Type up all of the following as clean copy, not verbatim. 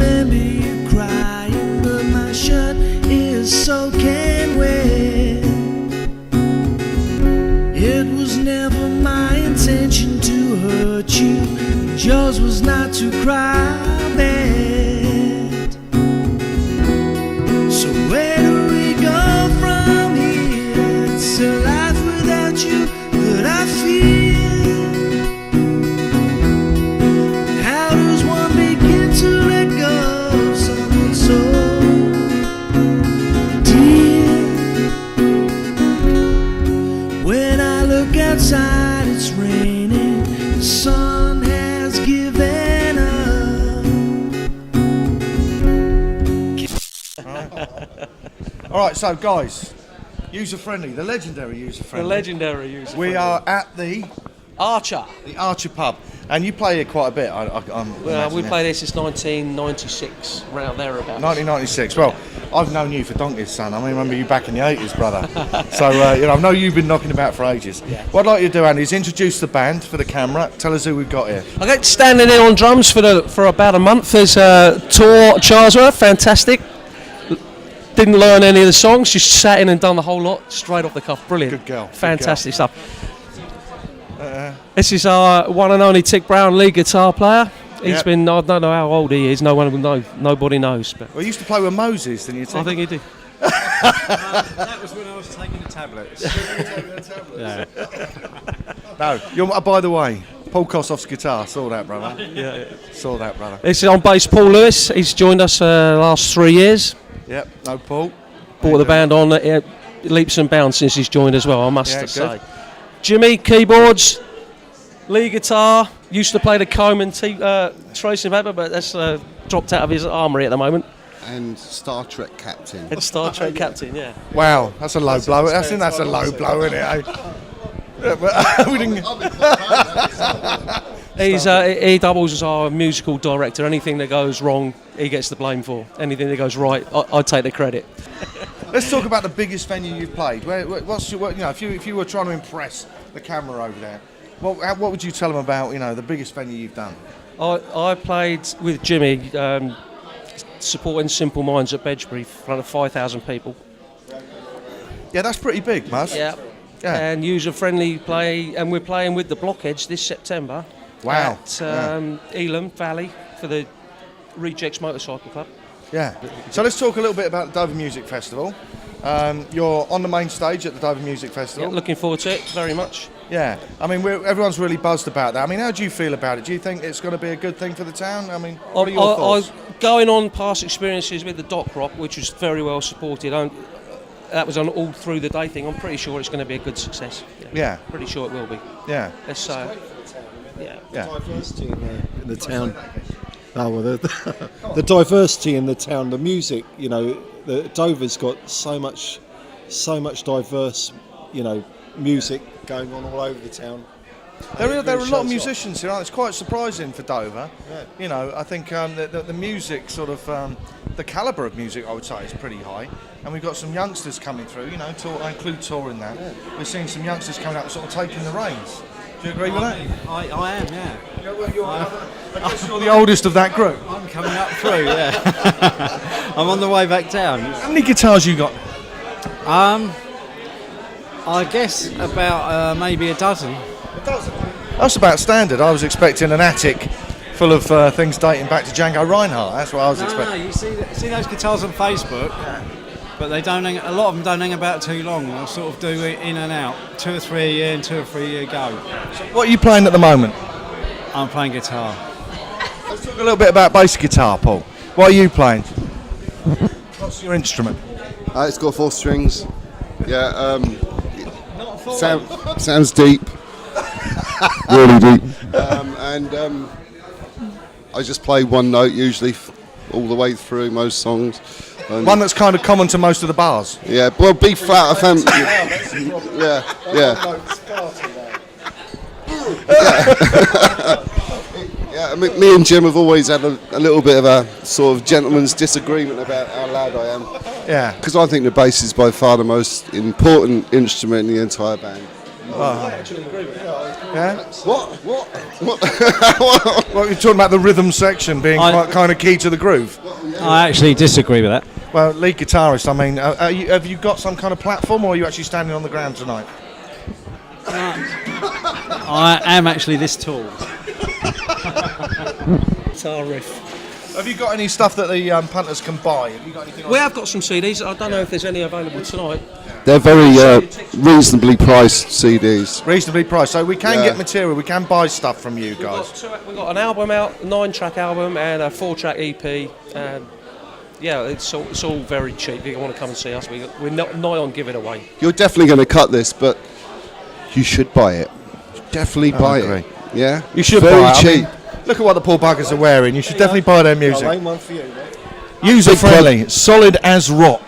remember you crying, but my shirt is soaking wet. It was never my intention to hurt you, and yours was not to cry bad. So where do we go from here? It's a life without you that I feel. How does one begin to let go of someone so dear? When I look outside, it's raining. The sun has given up. All right, so guys, user-friendly, the legendary user-friendly. The legendary user-friendly. We are at the Archer. Pub, and you play here quite a bit. Well, we played here since 1996, around thereabouts. 1996. Well, I've known you for donkeys, son. I remember you back in the 80s, brother. So, I know you've been knocking about for ages. Yeah. What I'd like you to do, Andy, is introduce the band for the camera. Tell us who we've got here. I got standing there on drums for about a month. There's Tor Charsworth, fantastic. Didn't learn any of the songs, just sat in and done the whole lot straight off the cuff. Brilliant. Good girl. Fantastic stuff. This is our one and only Tick Brown, lead guitar player. He's been, I don't know how old he is, no one will know, nobody knows. But well, you used to play with Moses, didn't you? I think he did. That was when I was taking the tablets. Yeah. No, by the way, Paul Kossoff's guitar, saw that, brother. Yeah. Saw that, brother. This is on bass, Paul Lewis. He's joined us last 3 years. Yep, no Paul. Brought the band on leaps and bounds since he's joined as well, I must say. Good. Jimmy, keyboards, lead guitar. Used to play the comb and tracing paper, but that's dropped out of his armoury at the moment. And Star Trek captain. And Star Trek captain, yeah. Wow, that's a low blow. I think that's a low blow, isn't it? We didn't. He doubles as our musical director. Anything that goes wrong, he gets the blame for. Anything that goes right, I take the credit. Let's talk about the biggest venue you've played. What's your, if you were trying to impress the camera over there, what would you tell them about, the biggest venue you've done? I played with Jimmy, supporting Simple Minds at Bedgebury in front of 5,000 people. Yeah, that's pretty big, Muzz. Yeah. And user-friendly play, and we're playing with the Blockheads this September. Wow. At Elam Valley for the Rejects Motorcycle Club. Yeah. So let's talk a little bit about the Dover Music Festival. You're on the main stage at the Dover Music Festival. Yeah, looking forward to it very much. Yeah. I mean, everyone's really buzzed about that. I mean, how do you feel about it? Do you think it's going to be a good thing for the town? I mean, what are your thoughts? Going on past experiences with the Dock Rock, which was very well supported, that was on all through the day thing. I'm pretty sure it's going to be a good success. Yeah. Pretty sure it will be. Yeah. Let's Yeah. Diversity in the town. Oh well, the diversity in the town, the music. The Dover's got so much diverse, music going on all over the town. There are a lot of musicians here, aren't there? It's quite surprising for Dover. Yeah. I think the music sort of the calibre of music, I would say, is pretty high. And we've got some youngsters coming through. I include Tor in that. Yeah. We're seeing some youngsters coming up, and sort of taking the reins. Do you agree with that? I am, yeah. I guess you're the oldest of that group. I'm coming up through, yeah. I'm on the way back down. How many guitars you got? I guess about maybe a dozen. A dozen? That's about standard. I was expecting an attic full of things dating back to Django Reinhardt. That's what I was expecting. No, you see those guitars on Facebook? Yeah. But they don't hang, a lot of them don't hang about too long. They'll sort of do it in and out, 2 or 3 a year and 2 or 3 a year go. So what are you playing at the moment? I'm playing guitar. Let's talk a little bit about bass guitar, Paul. What are you playing? What's your instrument? It's got 4 strings. Yeah. Sounds deep. Really deep. I just play one note usually, all the way through most songs. One that's kind of common to most of the bars. Yeah, well, B flat, I think. Yeah, me and Jim have always had a little bit of a sort of gentleman's disagreement about how loud I am. Yeah. Because I think the bass is by far the most important instrument in the entire band. I actually agree with that. Yeah. What? Well, you're talking about the rhythm section being kind of key to the groove. I actually disagree with that. Well, lead guitarist, I mean, have you got some kind of platform, or are you actually standing on the ground tonight? I am actually this tall. Guitar riff. Have you got any stuff that the punters can buy? Have you got anything? We have got some CDs. I don't know if there's any available tonight. They're very reasonably priced CDs. Reasonably priced, so we can get material. We can buy stuff from you guys. We've got an album out, 9-track album, and a 4-track EP. Yeah, it's all very cheap. If you want to come and see us, we're not nigh on giving away. You're definitely going to cut this, but you should buy it. Definitely buy it. Yeah, you should very buy it. cheap. I mean, look at what the poor buggers are wearing. You should definitely buy their music. I'll name one for you, mate. User friendly, solid as rock.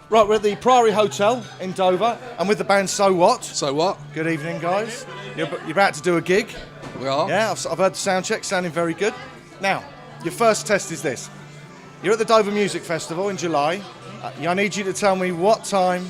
Right, we're at the Priory Hotel in Dover, and with the band So What. So What? Good evening, guys. You're about to do a gig. We are. Yeah, I've heard the sound check, sounding very good. Now, your first test is this. You're at the Dover Music Festival in July. I need you to tell me what time,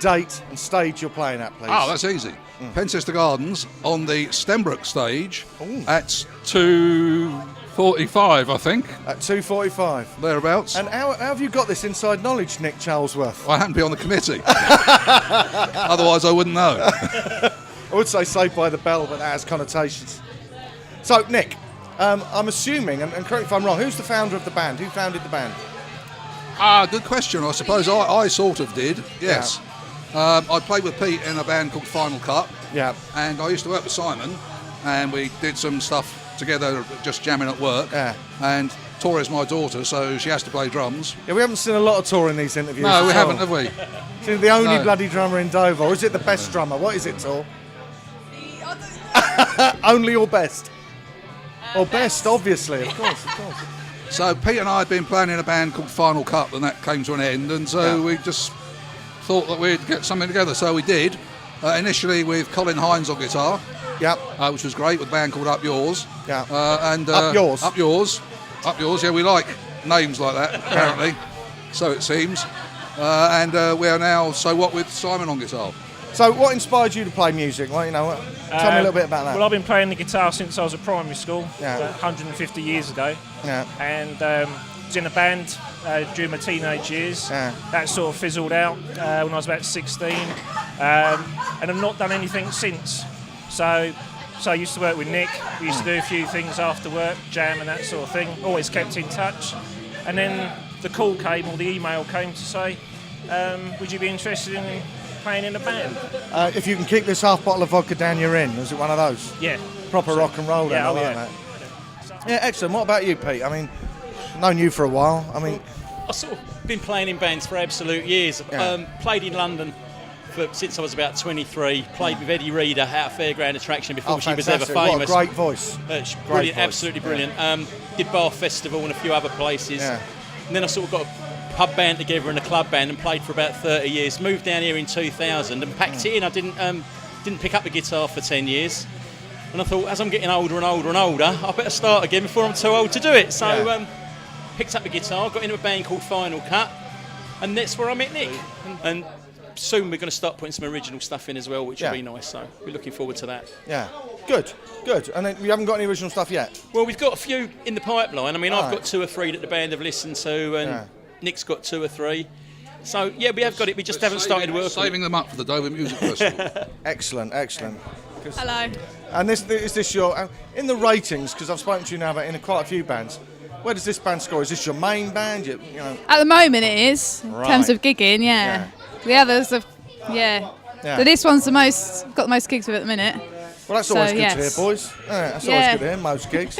date, and stage you're playing at, please. Oh, that's easy. Pencester Gardens on the Stembrook stage at 2:45, I think. At 2:45. Thereabouts. And how have you got this inside knowledge, Nick Charlesworth? I happen to be on the committee. Otherwise, I wouldn't know. I would say Saved by the Bell, but that has connotations. So, Nick, I'm assuming, and correct me if I'm wrong, who's the founder of the band? Who founded the band? Good question. I suppose I sort of did, yes. I played with Pete in a band called Final Cut. Yeah. And I used to work with Simon, and we did some stuff together, just jamming at work. Yeah. And Tori's my daughter, so she has to play drums. Yeah, we haven't seen a lot of Tor in these interviews. No, we haven't, have we? She's the only bloody drummer in Dover, or is it the best drummer? What is it, Tor? Only or best? Or best, obviously, of course. So Pete and I had been playing in a band called Final Cut, and that came to an end, and so we just thought that we'd get something together, so we did. Initially with Colin Hines on guitar, which was great, with a band called Up Yours. Yeah. Up Yours. Yeah, we like names like that, apparently, so it seems. And we are now So What with Simon on guitar. So what inspired you to play music? Well, tell me a little bit about that. Well, I've been playing the guitar since I was at primary school, Yeah. 150 years ago. Yeah. And was in a band during my teenage years. Yeah. That sort of fizzled out when I was about 16. And I've not done anything since. So I used to work with Nick. We used to do a few things after work, jam and that sort of thing. Always kept in touch. And then the call came, or the email came to say, would you be interested in playing in a band? If you can kick this half bottle of vodka down your inn, is it one of those? Yeah. Proper rock and roll then, I like that. Yeah, excellent. What about you, Pete? I mean, known you for a while. I mean, I've sort of been playing in bands for absolute years. Yeah. Played in London since I was about 23. Played with Eddie Reader at a fairground attraction before she was ever famous. What a great voice. Brilliant, absolutely brilliant. Did Bath Festival and a few other places. Yeah. And then I sort of got a pub band together and a club band and played for about 30 years. Moved down here in 2000 and packed it in. I didn't pick up the guitar for 10 years. And I thought, as I'm getting older and older and older, I better start again before I'm too old to do it. So picked up the guitar, got into a band called Final Cut, and that's where I met Nick. And soon we're going to start putting some original stuff in as well, which will be nice. So we're looking forward to that. Yeah, good. And then you haven't got any original stuff yet? Well, we've got a few in the pipeline. I mean, I've got 2 or 3 that the band have listened to, and Nick's got 2 or 3. So yeah, we have got it. We just haven't started working. Saving them up for the Dover Music Festival. Excellent. Hello. And is this your in the ratings? Because I've spoken to you now about in quite a few bands. Where does this band score? Is this your main band? You know. At the moment, it is in terms of gigging. Yeah. The others have. Yeah. So this one's got the most gigs with at the minute. Well, that's always good to hear, boys. Yeah, that's always good to hear, most gigs.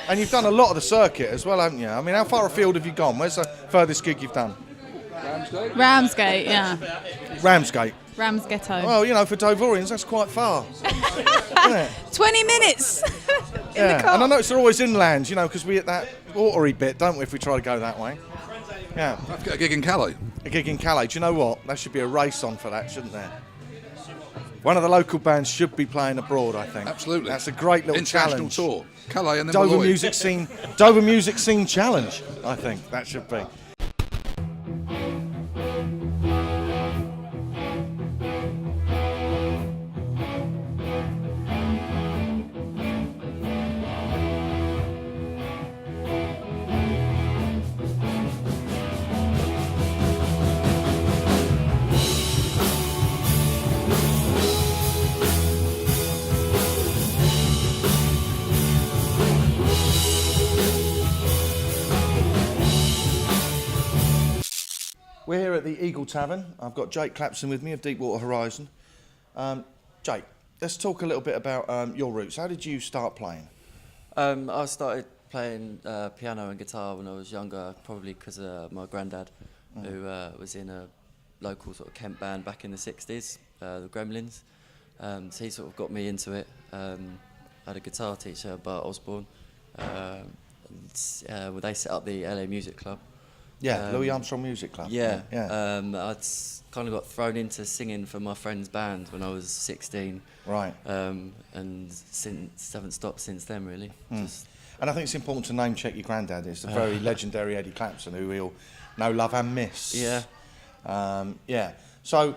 And you've done a lot of the circuit as well, haven't you? I mean, how far afield have you gone? Where's the furthest gig you've done? Ramsgate, yeah. Ramsgate. Ramsghetto. Well, you know, for Dovorians, that's quite far. Isn't it? 20 minutes in the car. And I notice they're always inland, you know, because we hit that watery bit, don't we, if we try to go that way? Yeah. I've got a gig in Calais. A gig in Calais. Do you know what? There should be a race on for that, shouldn't there? One of the local bands should be playing abroad, I think. Absolutely. That's a great little international challenge. tour. Calais and then Dover Malloy. Dover Music Scene Challenge, I think that should be. We're here at the Eagle Tavern. I've got Jake Clapson with me of Deepwater Horizon. Jake, let's talk a little bit about your roots. How did you start playing? I started playing piano and guitar when I was younger, probably because of my granddad, who was in a local sort of Kent band back in the 60s, the Gremlins. So he sort of got me into it. I had a guitar teacher, Bart Osborne. They set up the LA Music Club. Yeah, Louis Armstrong Music Club. Yeah. Yeah. I'd kind of got thrown into singing for my friend's band when I was 16. Right. And haven't stopped since then, really. And I think it's important to name check your granddad. It's the very legendary Eddie Clapson, who we'll know, love and miss. Yeah. Yeah. So,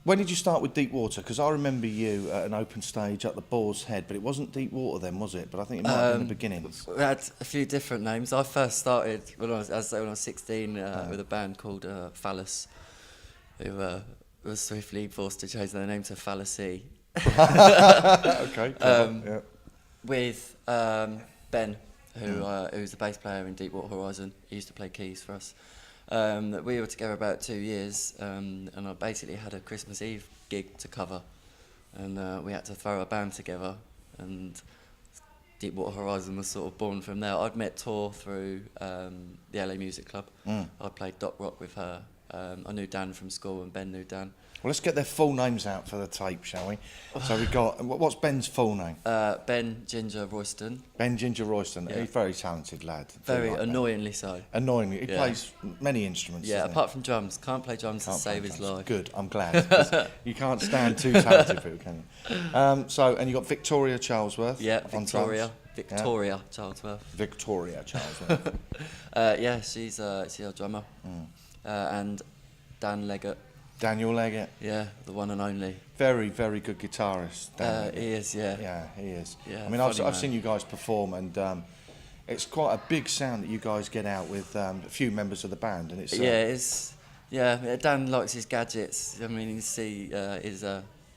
when did you start with Deepwater? Because I remember you at an open stage at the Boar's Head, but it wasn't Deepwater then, was it? But I think it might have been the beginnings. We had a few different names. I first started when I was 16 with a band called Phallus, who was swiftly forced to change their name to Fallacy. Okay. Yeah. With Ben, who's the bass player in Deepwater Horizon. He used to play keys for us. We were together about 2 years, and I basically had a Christmas Eve gig to cover, and we had to throw a band together, and Deepwater Horizon was sort of born from there. I'd met Tor through the LA Music Club. I played Doc Rock with her. I knew Dan from school, and Ben knew Dan. Well, let's get their full names out for the tape, shall we? So we got, what's Ben's full name? Ben Ginger Royston. Ben Ginger Royston. Yeah. He's a very talented lad. Very annoyingly so. Annoyingly. He plays many instruments. Yeah, apart from drums. Can't play drums to save his life. Good, I'm glad. 'Cause you can't stand two talented people, can you? And you got Victoria Charlesworth. Yeah, on Victoria Charlesworth. Charlesworth. Victoria Charlesworth. Yeah, she's our drummer. And Dan Leggett. Daniel Leggett. Yeah, the one and only. Very, very good guitarist. He is, yeah. Yeah, he is. Yeah, I mean, I've seen you guys perform, and it's quite a big sound that you guys get out with a few members of the band, and it's. Dan likes his gadgets. I mean, you see his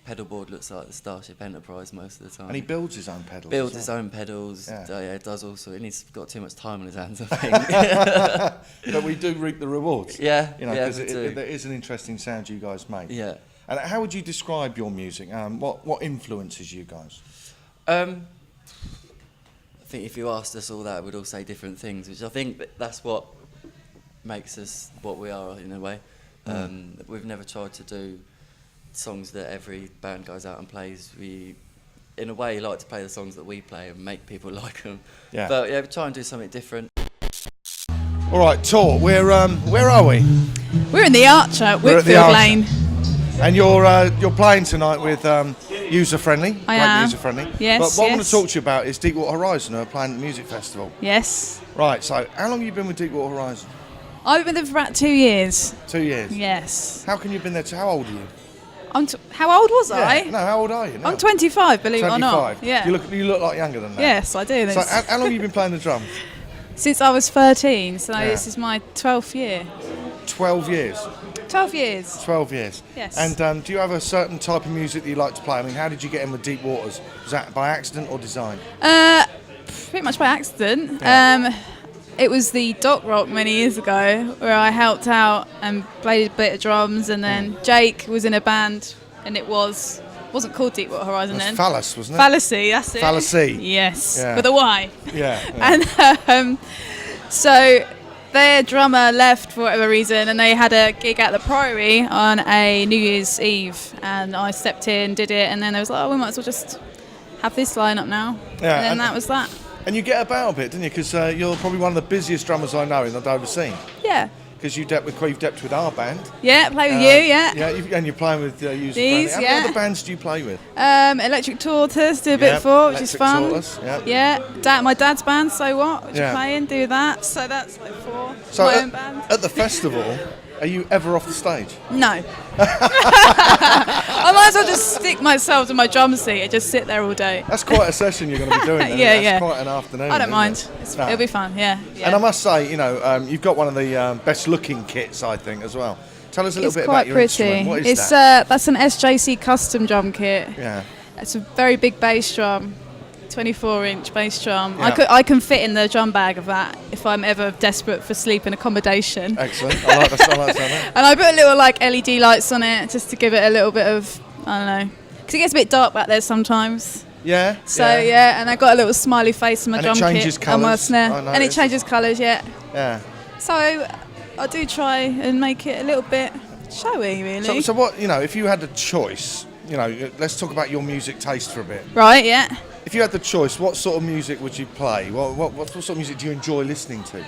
pedal board looks like the Starship Enterprise most of the time. And he builds his own pedals. Builds his own pedals. Yeah, does also. And he's got too much time on his hands, I think. But we do reap the rewards. Yeah, you know, because there is an interesting sound you guys make. Yeah. And how would you describe your music? What influences you guys? I think if you asked us all that, we'd all say different things, which I think that's what makes us what we are in a way. We've never tried to do songs that every band goes out and plays. We, in a way, like to play the songs that we play and make people like them. Yeah. But yeah, we try and do something different. All right, Tor, where are we? We're in the Archer at Whitfield Lane. And you're playing tonight with User Friendly. I am. User Friendly. Yes. But what I want to talk to you about is Deepwater Horizon, who are playing at the music festival. Yes. Right. So, how long have you been with Deepwater Horizon? I've been there for about 2 years. 2 years. Yes. How can you have been there? How old are you? How old was I? No, how old are you now? I'm 25, believe it or not. 25. Yeah. You look like younger than that. Yes, I do. So how long have you been playing the drums? Since I was 13, so this is my 12th year. 12 years? 12 years. 12 years. Yes. And do you have a certain type of music that you like to play? I mean, how did you get in with Deep Waters? Was that by accident or design? Pretty much by accident. Yeah. It was the Doc Rock many years ago where I helped out and played a bit of drums, and then Jake was in a band, and it wasn't called Deepwater Horizon then. Phallus, wasn't it? Fallacy, that's it. Fallacy. Yes, yeah. with a Y. Yeah. And so their drummer left for whatever reason, and they had a gig at the Priory on a New Year's Eve, and I stepped in, did it, and then they was like, oh, we might as well just have this lineup now. Yeah, and then that was that. And you get about a bit, didn't you? Because you're probably one of the busiest drummers I know in the Dover scene. Yeah. Because you've dept with our band. Yeah, play with you, yeah. Yeah, and you're playing with User These, Friendly. How many other bands do you play with? Electric Tortoise, do a bit for, which is fun. Tortoise, yeah. My dad's band, So What, which Yeah. is playing, do that. So that's like 4. So my own band. At the festival, are you ever off the stage? No. I might as well just stick myself to my drum seat and just sit there all day. That's quite a session you're going to be doing. Then. That's quite an afternoon. I don't mind. No. It'll be fun, yeah. And I must say, you've got one of the best-looking kits, I think, as well. Tell us a little bit about your instrument. What is that? That's an SJC custom drum kit. Yeah. It's a very big bass drum. 24-inch bass drum. Yeah. I can fit in the drum bag of that if I'm ever desperate for sleep and accommodation. Excellent. I like that. And I put little LED lights on it just to give it a little bit of, I don't know, because it gets a bit dark back there sometimes. Yeah. So and I got a little smiley face on my drum changes kit and my snare, colours. and it changes colours. Yeah. Yeah. So I do try and make it a little bit showy, really. So what, if you had the choice, let's talk about your music taste for a bit. Right. Yeah. If you had the choice, what sort of music would you play? What sort of music do you enjoy listening to?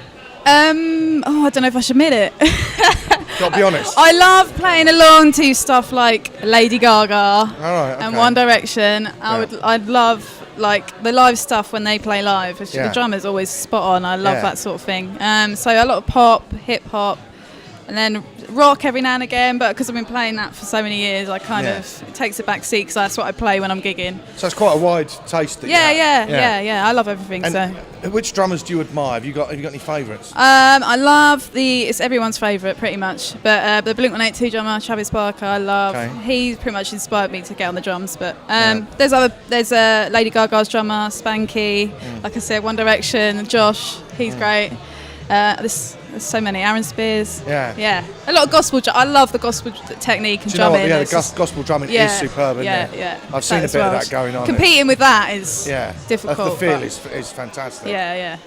I don't know if I should admit it. Gotta be honest. I love playing along to stuff like Lady Gaga and One Direction. I'd love like the live stuff when they play live. The drummer's always spot on. I love that sort of thing. So a lot of pop, hip hop, and then rock every now and again. But because I've been playing that for so many years, I kind of it takes a back seat because that's what I play when I'm gigging. So it's quite a wide taste. Yeah. I love everything. And which drummers do you admire? Have you got any favourites? I love it's everyone's favourite pretty much. But the Blink-182 drummer Travis Barker, I love. Okay. He pretty much inspired me to get on the drums. But there's Lady Gaga's drummer Spanky. Like I said, One Direction. Josh, he's great. There's so many. Aaron Spears. Yeah. A lot of gospel. I love the gospel technique and drumming. The gospel drumming is superb, isn't it? Yeah. I've seen a bit of that going on. Competing with that is difficult. The feel is fantastic. Yeah.